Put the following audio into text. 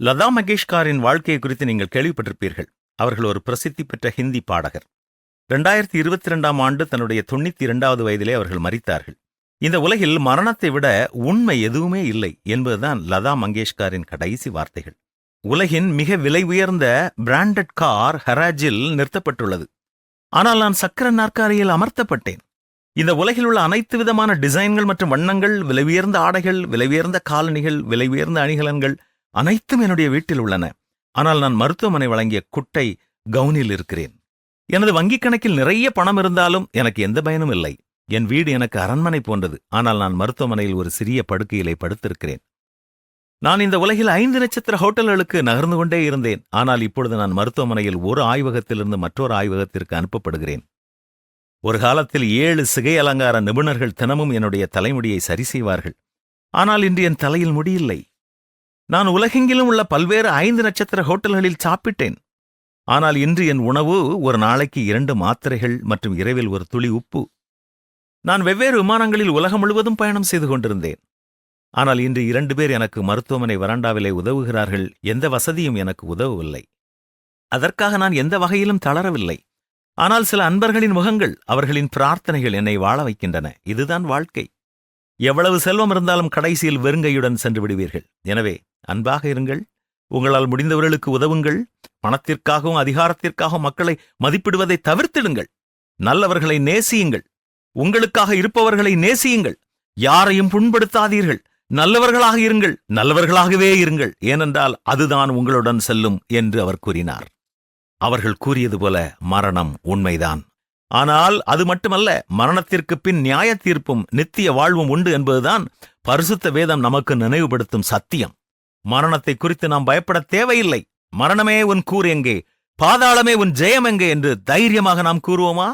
லதா மங்கேஷ்கரின் வாழ்க்கையை குறித்து நீங்கள் கேள்விப்பட்டிருப்பீர்கள். அவர்கள் ஒரு பிரசித்தி பெற்ற ஹிந்தி பாடகர். 2022ஆம் ஆண்டு தன்னுடைய 92வது வயதிலே அவர்கள் மரித்தார்கள். இந்த உலகில் மரணத்தை விட உண்மை எதுவுமே இல்லை என்பதுதான் லதா மங்கேஷ்கரின் கடைசி வார்த்தைகள். உலகின் மிக விலை உயர்ந்த பிராண்டட் கார் ஹராஜில் நிறுத்தப்பட்டுள்ளது. ஆனால் நான் சக்கர நாற்காலியில் அமர்த்தப்பட்டேன். இந்த உலகில் உள்ள அனைத்து விதமான டிசைன்கள் மற்றும் வண்ணங்கள், விலை உயர்ந்த ஆடைகள், விலை உயர்ந்த காலணிகள், விலை உயர்ந்த அணிகலன்கள் அனைத்தும் என்னுடைய வீட்டில் உள்ளன. ஆனால் நான் மருத்துவமனை வழங்கிய குட்டை கவுனில் இருக்கிறேன். எனது வங்கிக் கணக்கில் நிறைய பணம் இருந்தாலும் எனக்கு எந்த பயனும் இல்லை. என் வீடு எனக்கு அரண்மனை போன்றது. ஆனால் நான் மருத்துவமனையில் ஒரு சிறிய படுக்கையிலே படுத்திருக்கிறேன். நான் இந்த உலகில் 5 நட்சத்திர ஹோட்டல்களுக்கு நகர்ந்து கொண்டே இருந்தேன். ஆனால் இப்பொழுது நான் மருத்துவமனையில் ஒரு ஆய்வகத்திலிருந்து மற்றொரு ஆய்வகத்திற்கு அனுப்பப்படுகிறேன். ஒரு காலத்தில் 7 சிகை அலங்கார நிபுணர்கள் தினமும் என்னுடைய தலைமுடியை சரி செய்வார்கள். ஆனால் இன்று என் தலையில் முடியில்லை. நான் உலகெங்கிலும் உள்ள பல்வேறு 5 நட்சத்திர ஹோட்டல்களில் சாப்பிட்டேன். ஆனால் இன்று என் உணவு ஒரு நாளைக்கு 2 மாத்திரைகள் மற்றும் இரவில் ஒரு துளி உப்பு. நான் வெவ்வேறு விமானங்களில் உலகம் முழுவதும் பயணம் செய்து கொண்டிருந்தேன். ஆனால் இன்று 2 பேர் எனக்கு மருத்துவமனை வராண்டாவிலே உதவுகிறார்கள். எந்த வசதியும் எனக்கு உதவவில்லை. அதற்காக நான் எந்த வகையிலும் தளரவில்லை. ஆனால் சில அன்பர்களின் முகங்கள், அவர்களின் பிரார்த்தனைகள் என்னை வாழ வைக்கின்றன. இதுதான் வாழ்க்கை. எவ்வளவு செல்வம் இருந்தாலும் கடைசியில் வெறுங்கையுடன் சென்று விடுவீர்கள். எனவே அன்பாக இருங்கள். உங்களால் முடிந்தவர்களுக்கு உதவுங்கள். பணத்திற்காகவும் அதிகாரத்திற்காகவும் மக்களை மதிப்பிடுவதை தவிர்த்திடுங்கள். நல்லவர்களை நேசியுங்கள். உங்களுக்காக இருப்பவர்களை நேசியுங்கள். யாரையும் புண்படுத்தாதீர்கள். நல்லவர்களாக இருங்கள். நல்லவர்களாகவே இருங்கள். ஏனென்றால் அதுதான் உங்களுடன் செல்லும் என்று அவர் கூறினார். அவர்கள் கூறியது போல மரணம் உண்மைதான். ஆனால் அது மட்டுமல்ல, மரணத்திற்கு பின் நியாய தீர்ப்பும் நித்திய வாழ்வும் உண்டு என்பதுதான் பரிசுத்த வேதம் நமக்கு நினைவுபடுத்தும் சத்தியம். மரணத்தை குறித்து நாம் பயப்பட தேவையில்லை. மரணமே உன் கூர் எங்கே, பாதாளமே உன் ஜெயம் எங்கே என்று தைரியமாக நாம் கூறுவோமா?